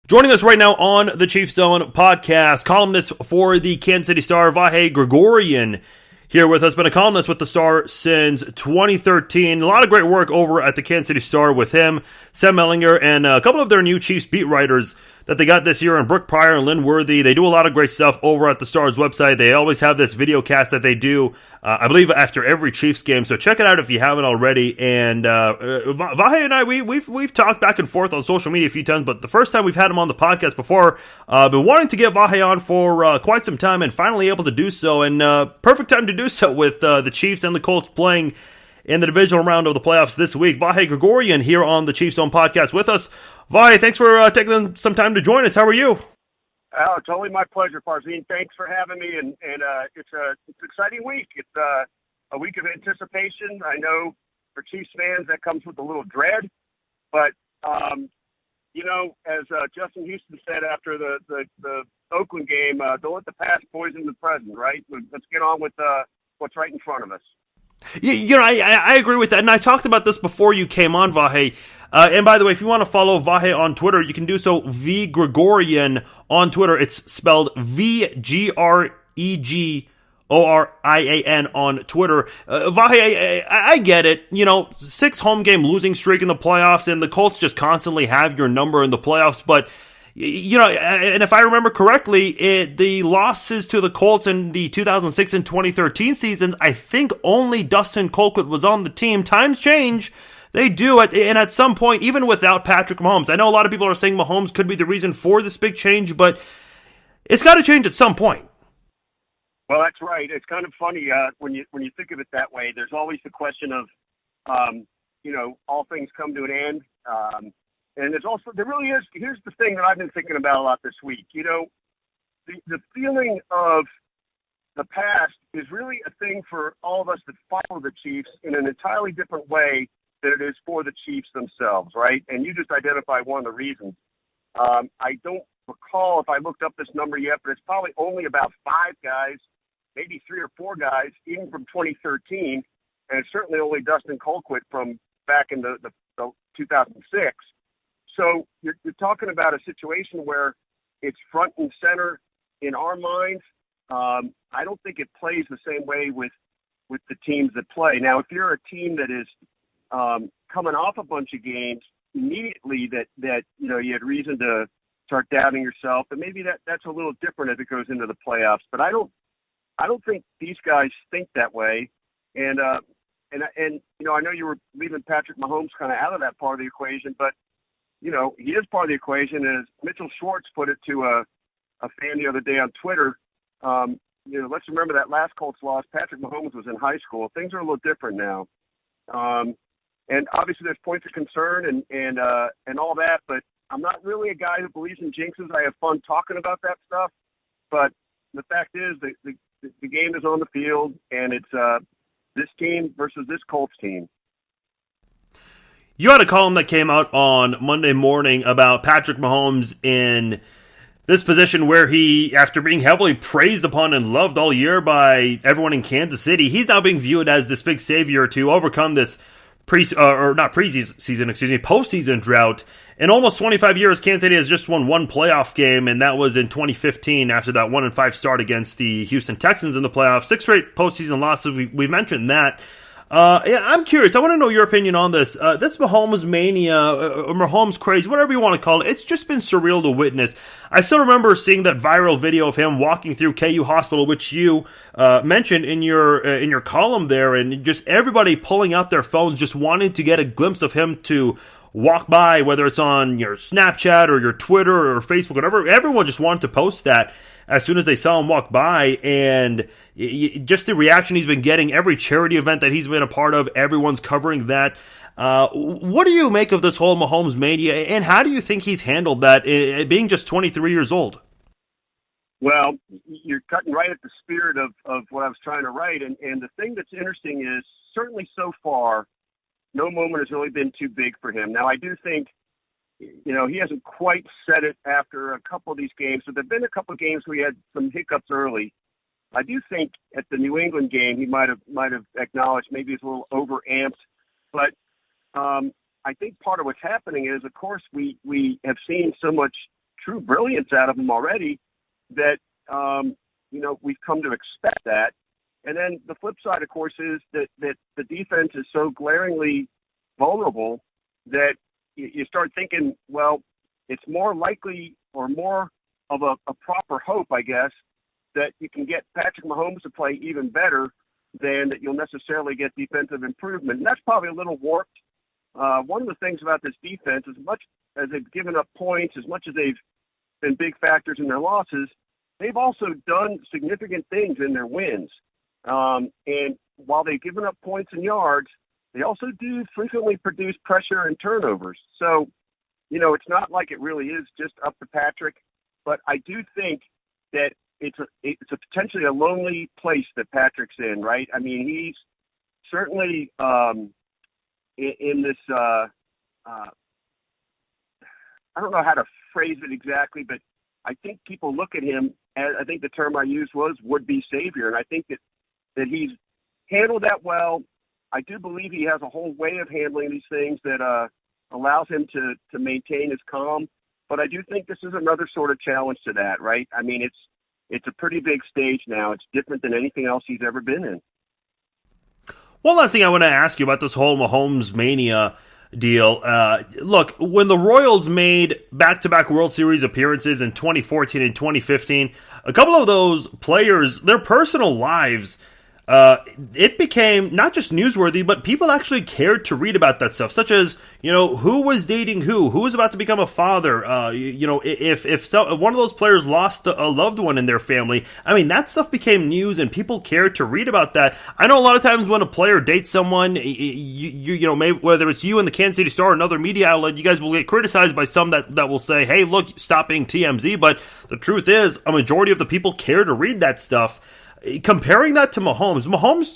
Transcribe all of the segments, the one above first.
Joining us right now on the Chief Zone podcast, columnist for the Kansas City Star, Vahe Gregorian, here with us. Been a columnist with the Star since 2013. A lot of great work over at the Kansas City Star with him, Sam Mellinger, and a couple of their new Chiefs beat writers that they got this year, and Brooke Pryor and Lynn Worthy. They do a lot of great stuff over at the Star's website. They always have this video cast that they do, I believe, after every Chiefs game. So check it out if you haven't already. And Vahe and I, we've talked back and forth on social media a few times, but the first time we've had him on the podcast before, been wanting to get Vahe on for quite some time, and finally able to do so. And perfect time to do so with the Chiefs and the Colts playing in the divisional round of the playoffs this week. Vahe Gregorian here on the Chiefs Zone podcast with us. Vahe, thanks for taking some time to join us. How are you? Oh, totally my pleasure, Farzin. Thanks for having me, and it's an exciting week. It's a week of anticipation. I know for Chiefs fans that comes with a little dread, but as Justin Houston said after the Oakland game, don't let the past poison the present. Right? Let's get on with what's right in front of us. I agree with that, and I talked about this before you came on, Vahe. And by the way, if you want to follow Vahe on Twitter, you can do so, Vahe Gregorian on Twitter. It's spelled VGREGORIAN on Twitter. Vahe, I get it. 6 home game losing streak in the playoffs, and the Colts just constantly have your number in the playoffs, but and if I remember correctly, the losses to the Colts in the 2006 and 2013 seasons, I think only Dustin Colquitt was on the team. Times change. They do. And at some point, even without Patrick Mahomes, I know a lot of people are saying Mahomes could be the reason for this big change, but it's got to change at some point. Well, that's right. It's kind of funny when you think of it that way. There's always the question of, all things come to an end. And there really is, here's the thing that I've been thinking about a lot this week. The feeling of the past is really a thing for all of us that follow the Chiefs in an entirely different way than it is for the Chiefs themselves, right? And you just identified one of the reasons. I don't recall if I looked up this number yet, but it's probably only about 5 guys, maybe 3 or 4 guys, even from 2013, and it's certainly only Dustin Colquitt from back in the 2006. So you're talking about a situation where it's front and center in our minds. I don't think it plays the same way with the teams that play. Now, if you're a team that is coming off a bunch of games immediately that you had reason to start doubting yourself, and maybe that's a little different as it goes into the playoffs. But I don't think these guys think that way. And I know you were leaving Patrick Mahomes kind of out of that part of the equation, but he is part of the equation. And as Mitchell Schwartz put it to a fan the other day on Twitter, let's remember that last Colts loss, Patrick Mahomes was in high school. Things are a little different now. And obviously there's points of concern and all that, but I'm not really a guy who believes in jinxes. I have fun talking about that stuff. But the fact is the game is on the field, and it's this team versus this Colts team. You had a column that came out on Monday morning about Patrick Mahomes in this position where he, after being heavily praised upon and loved all year by everyone in Kansas City, he's now being viewed as this big savior to overcome this postseason drought. In almost 25 years, Kansas City has just won 1 playoff game, and that was in 2015 after that 1-5 start against the Houston Texans in the playoffs. 6 straight postseason losses. We mentioned that. I'm curious. I want to know your opinion on this. This Mahomes mania, or Mahomes craze, whatever you want to call it, it's just been surreal to witness. I still remember seeing that viral video of him walking through KU Hospital, which you mentioned in your column there, and just everybody pulling out their phones, just wanting to get a glimpse of him to walk by, whether it's on your Snapchat or your Twitter or Facebook, whatever. Everyone just wanted to post that as soon as they saw him walk by, and just the reaction he's been getting, every charity event that he's been a part of, everyone's covering that. What do you make of this whole Mahomes mania, and how do you think he's handled that, being just 23 years old? Well, you're cutting right at the spirit of what I was trying to write, and the thing that's interesting is, certainly so far, no moment has really been too big for him. Now, I do think he hasn't quite said it after a couple of these games. So there have been a couple of games where he had some hiccups early. I do think at the New England game he might have acknowledged maybe he's a little overamped. But I think part of what's happening is, of course, we have seen so much true brilliance out of him already that, we've come to expect that. And then the flip side, of course, is that the defense is so glaringly vulnerable that you start thinking, well, it's more likely or more of a proper hope, I guess, that you can get Patrick Mahomes to play even better than that you'll necessarily get defensive improvement. And that's probably a little warped. One of the things about this defense, as much as they've given up points, as much as they've been big factors in their losses, they've also done significant things in their wins. And while they've given up points and yards, they also do frequently produce pressure and turnovers. So, it's not like it really is just up to Patrick, but I do think that it's a potentially a lonely place that Patrick's in, right? I mean, he's certainly in this, I don't know how to phrase it exactly, but I think people look at him as, I think the term I used was would-be savior, and I think that he's handled that well. I do believe he has a whole way of handling these things that allows him to maintain his calm, but I do think this is another sort of challenge to that, right? I mean, it's a pretty big stage now. It's different than anything else he's ever been in. One last thing I want to ask you about this whole Mahomes mania deal. Look, when the Royals made back-to-back World Series appearances in 2014 and 2015, a couple of those players, their personal lives, it became not just newsworthy, but people actually cared to read about that stuff, such as, who was dating who was about to become a father, if one of those players lost a loved one in their family. I mean, that stuff became news and people cared to read about that. I know a lot of times when a player dates someone, maybe whether it's you and the Kansas City Star or another media outlet, you guys will get criticized by some that will say, hey, look, stop being TMZ. But the truth is, a majority of the people care to read that stuff. Comparing that to Mahomes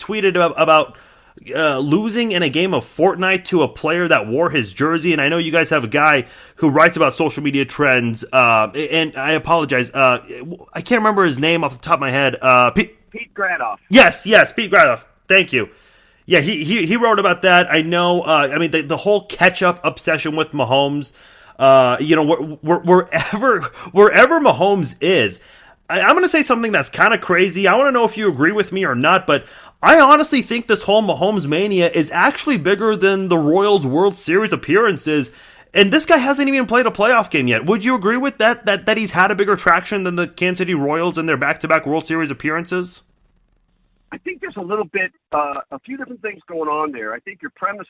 tweeted about losing in a game of Fortnite to a player that wore his jersey, and I know you guys have a guy who writes about social media trends, and I apologize, I can't remember his name off the top of my head. Pete Gradoff. Yes, Pete Gradoff. Thank you. Yeah, he wrote about that. I know. The whole catch-up obsession with Mahomes. Wherever Mahomes is. I'm going to say something that's kind of crazy. I want to know if you agree with me or not, but I honestly think this whole Mahomes mania is actually bigger than the Royals World Series appearances, and this guy hasn't even played a playoff game yet. Would you agree with that he's had a bigger traction than the Kansas City Royals in their back-to-back World Series appearances? I think there's a little bit, a few different things going on there. I think your premise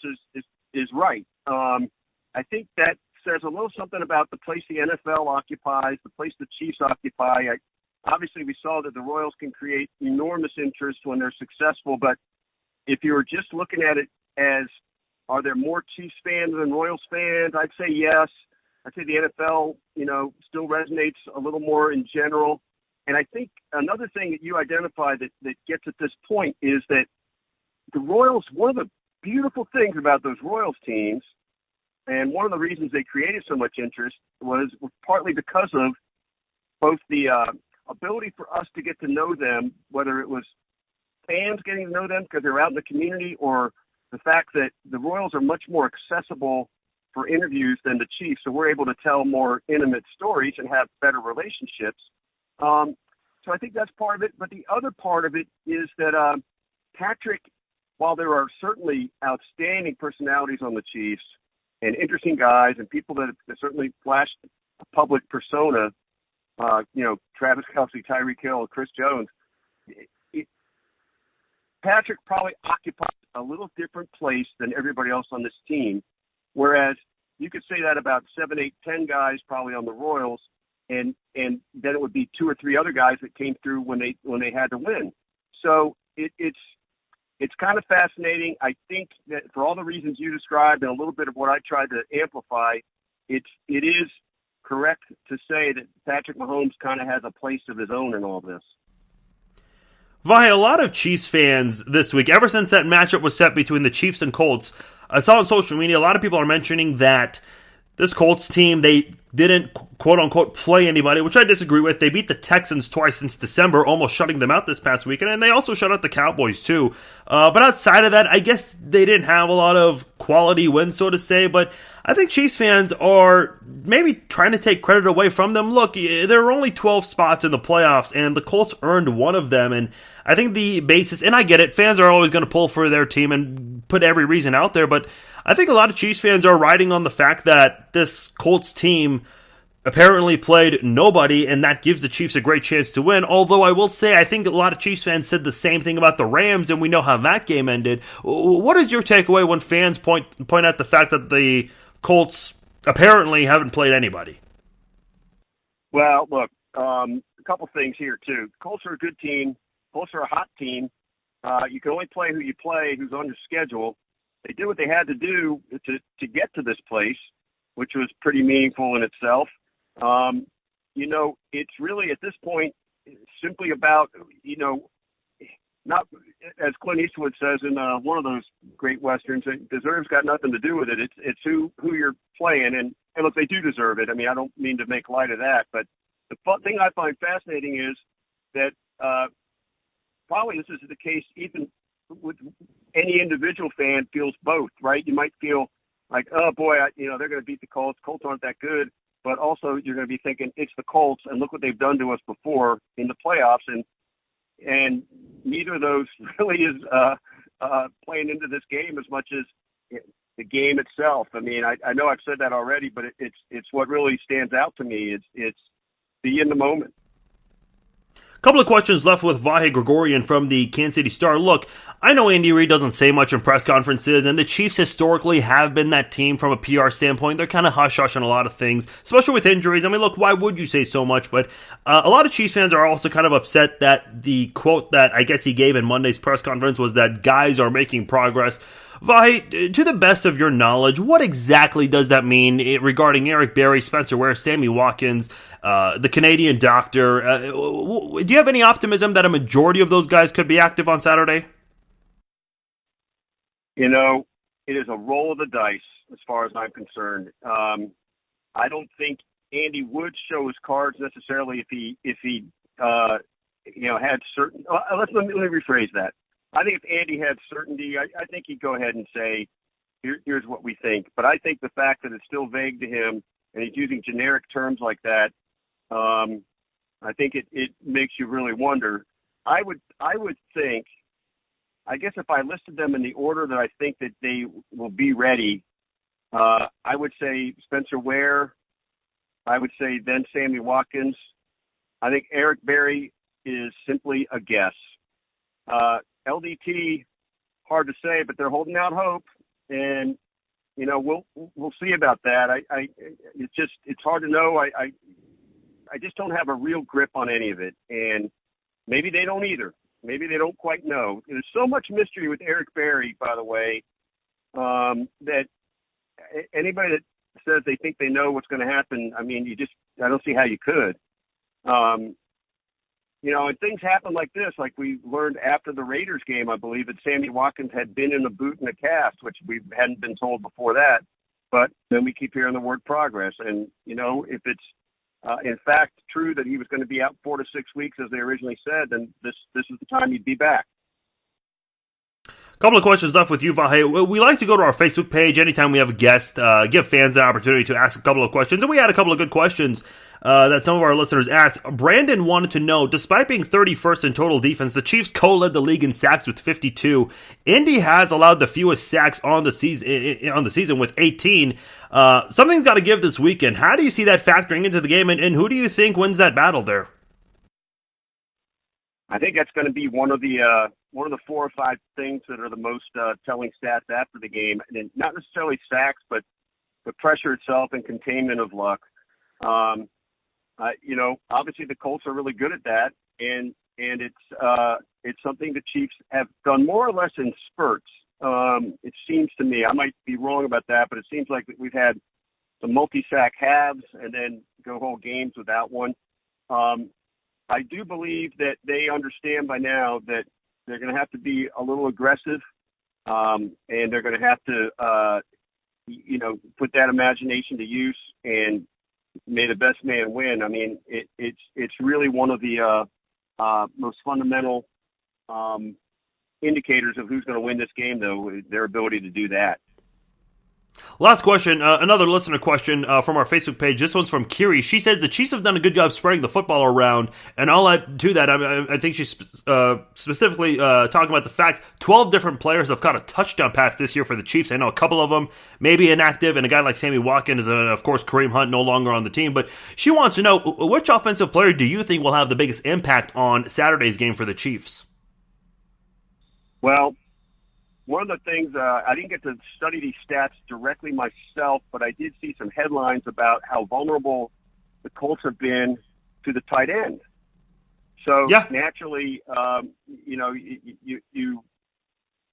is right. I think that says a little something about the place the NFL occupies, the place the Chiefs occupy. Obviously, we saw that the Royals can create enormous interest when they're successful, but if you were just looking at it as, are there more Chiefs fans than Royals fans? I'd say yes. I'd say the NFL, still resonates a little more in general. And I think another thing that you identify that gets at this point is that the Royals, one of the beautiful things about those Royals teams, and one of the reasons they created so much interest was partly because of both the ability for us to get to know them, whether it was fans getting to know them because they're out in the community, or the fact that the Royals are much more accessible for interviews than the Chiefs, so we're able to tell more intimate stories and have better relationships. So I think that's part of it, but the other part of it is that Patrick, while there are certainly outstanding personalities on the Chiefs and interesting guys and people that have certainly flashed a public persona, Travis Kelce, Tyreek Hill, Chris Jones, Patrick probably occupies a little different place than everybody else on this team, whereas you could say that about 7, 8, 10 guys probably on the Royals, and then it would be 2 or 3 other guys that came through when they had to win. So it's kind of fascinating. I think that for all the reasons you described and a little bit of what I tried to amplify, it is correct to say that Patrick Mahomes kind of has a place of his own in all this. Vahe, a lot of Chiefs fans this week, ever since that matchup was set between the Chiefs and Colts, I saw on social media a lot of people are mentioning that this Colts team, they didn't quote-unquote play anybody, which I disagree with. They beat the Texans twice since December, almost shutting them out this past weekend, and they also shut out the Cowboys too. But outside of that, I guess they didn't have a lot of quality wins, so to say, but I think Chiefs fans are maybe trying to take credit away from them. Look, there are only 12 spots in the playoffs, and the Colts earned one of them. And I think the basis, and I get it, fans are always going to pull for their team and put every reason out there, but I think a lot of Chiefs fans are riding on the fact that this Colts team apparently played nobody, and that gives the Chiefs a great chance to win. Although I will say, I think a lot of Chiefs fans said the same thing about the Rams, and we know how that game ended. What is your takeaway when fans point out the fact that the Colts apparently haven't played anybody? Well, look, a couple things here, too. Colts are a good team. Colts are a hot team. You can only play who you play, who's on your schedule. They did what they had to do to get to this place, which was pretty meaningful in itself. It's really at this point simply about, not as Clint Eastwood says in one of those great westerns, deserves got nothing to do with it. It's who you're playing, and look, they do deserve it. I mean, I don't mean to make light of that, but the thing I find fascinating is that probably this is the case even with any individual fan feels both, right? You might feel like, oh boy, they're going to beat the Colts. Colts aren't that good. But also you're going to be thinking it's the Colts, and look what they've done to us before in the playoffs. And neither of those really is playing into this game as much as the game itself. I mean, I know I've said that already, but it's what really stands out to me. It's be in the moment. Couple of questions left with Vahe Gregorian from the Kansas City Star. Look, I know Andy Reid doesn't say much in press conferences, and the Chiefs historically have been that team from a PR standpoint. They're kind of hush-hush on a lot of things, especially with injuries. I mean, look, why would you say so much? But a lot of Chiefs fans are also kind of upset that the quote that I guess he gave in Monday's press conference was that guys are making progress. Vahe, to the best of your knowledge, what exactly does that mean regarding Eric Berry, Spencer Ware, Sammy Watkins, the Canadian doctor? Do you have any optimism that a majority of those guys could be active on Saturday? It is a roll of the dice as far as I'm concerned. I don't think Andy would show his cards necessarily if he had certain. Let me rephrase that. I think if Andy had certainty, I think he'd go ahead and say, here's what we think. But I think the fact that it's still vague to him and he's using generic terms like that, I think it makes you really wonder. I would think, I guess if I listed them in the order that I think that they will be ready, I would say Spencer Ware. I would say then Sammy Watkins. I think Eric Berry is simply a guess. LDT, hard to say, but they're holding out hope, and we'll see about that. It's hard to know. I just don't have a real grip on any of it, and maybe they don't either. Maybe they don't quite know. There's so much mystery with Eric Berry, by the way, that anybody that says they think they know what's going to happen, I mean, I don't see how you could. And things happen like this, like we learned after the Raiders game, I believe, that Sammy Watkins had been in a boot and a cast, which we hadn't been told before that. But then we keep hearing the word progress. And, if it's in fact true that he was going to be out 4 to 6 weeks, as they originally said, then this is the time he'd be back. Couple of questions left with you, Vahe. We like to go to our Facebook page anytime we have a guest, give fans an opportunity to ask a couple of questions. And we had a couple of good questions that some of our listeners asked. Brandon wanted to know, despite being 31st in total defense, the Chiefs co-led the league in sacks with 52. Indy has allowed the fewest sacks on the season with 18. Something's got to give this weekend. How do you see that factoring into the game, and who do you think wins that battle there? I think that's going to be one of the 4 or 5 things that are the most telling stats after the game, and not necessarily sacks, but the pressure itself and containment of luck. Obviously the Colts are really good at that, and it's something the Chiefs have done more or less in spurts. It seems to me, I might be wrong about that, but it seems like we've had some multi-sack halves and then go whole games without one. I do believe that they understand by now that they're going to have to be a little aggressive, and they're going to have to, put that imagination to use, and may the best man win. I mean, it's really one of the most fundamental indicators of who's going to win this game, though, their ability to do that. Last question, another listener question from our Facebook page. This one's from Kiri. She says the Chiefs have done a good job spreading the football around, and I'll add to that. I think she's specifically talking about the fact 12 different players have caught a touchdown pass this year for the Chiefs. I know a couple of them may be inactive, and a guy like Sammy Watkins, and of course Kareem Hunt no longer on the team. But she wants to know, which offensive player do you think will have the biggest impact on Saturday's game for the Chiefs? Well, one of the things, I didn't get to study these stats directly myself, but I did see some headlines about how vulnerable the Colts have been to the tight end. So naturally, you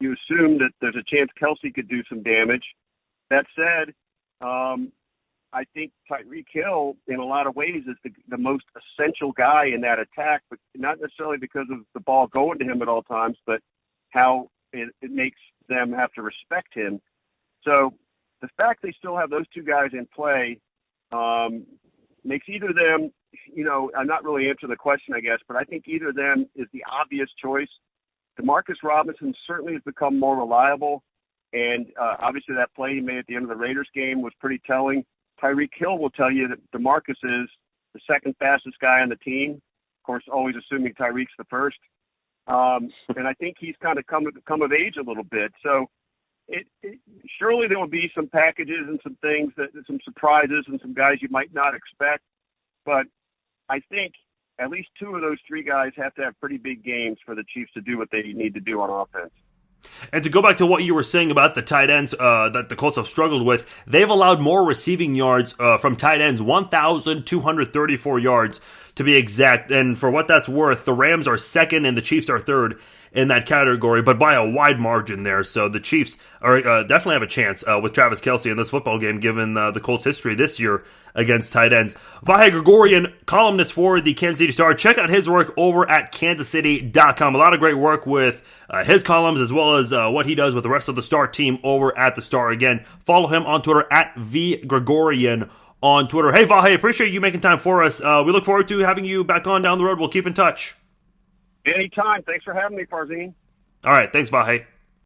assume that there's a chance Kelsey could do some damage. That said, I think Tyreek Hill, in a lot of ways, is the most essential guy in that attack, but not necessarily because of the ball going to him at all times, but how it makes them have to respect him. So the fact they still have those two guys in play makes either of them, I'm not really answering the question, I guess, but I think either of them is the obvious choice. Demarcus Robinson certainly has become more reliable, and obviously that play he made at the end of the Raiders game was pretty telling. Tyreek Hill will tell you that Demarcus is the second fastest guy on the team. Of course, always assuming Tyreek's the first. And I think he's kind of come of age a little bit. So surely there will be some packages and some things, some surprises and some guys you might not expect. But I think at least two of those three guys have to have pretty big games for the Chiefs to do what they need to do on offense. And to go back to what you were saying about the tight ends that the Colts have struggled with, they've allowed more receiving yards from tight ends, 1,234 yards to be exact. And for what that's worth, the Rams are second and the Chiefs are third in that category, but by a wide margin there. So the Chiefs are definitely have a chance with Travis Kelce in this football game, given the Colts' history this year against tight ends. Vahe Gregorian, columnist for the Kansas City Star. Check out his work over at kansascity.com. A lot of great work with his columns, as well as what he does with the rest of the Star team over at the Star. Again, follow him on Twitter at Vahe Gregorian on Twitter. Hey, Vahe, appreciate you making time for us. We look forward to having you back on down the road. We'll keep in touch. Anytime. Thanks for having me, Farzin. All right. Thanks, Vahe.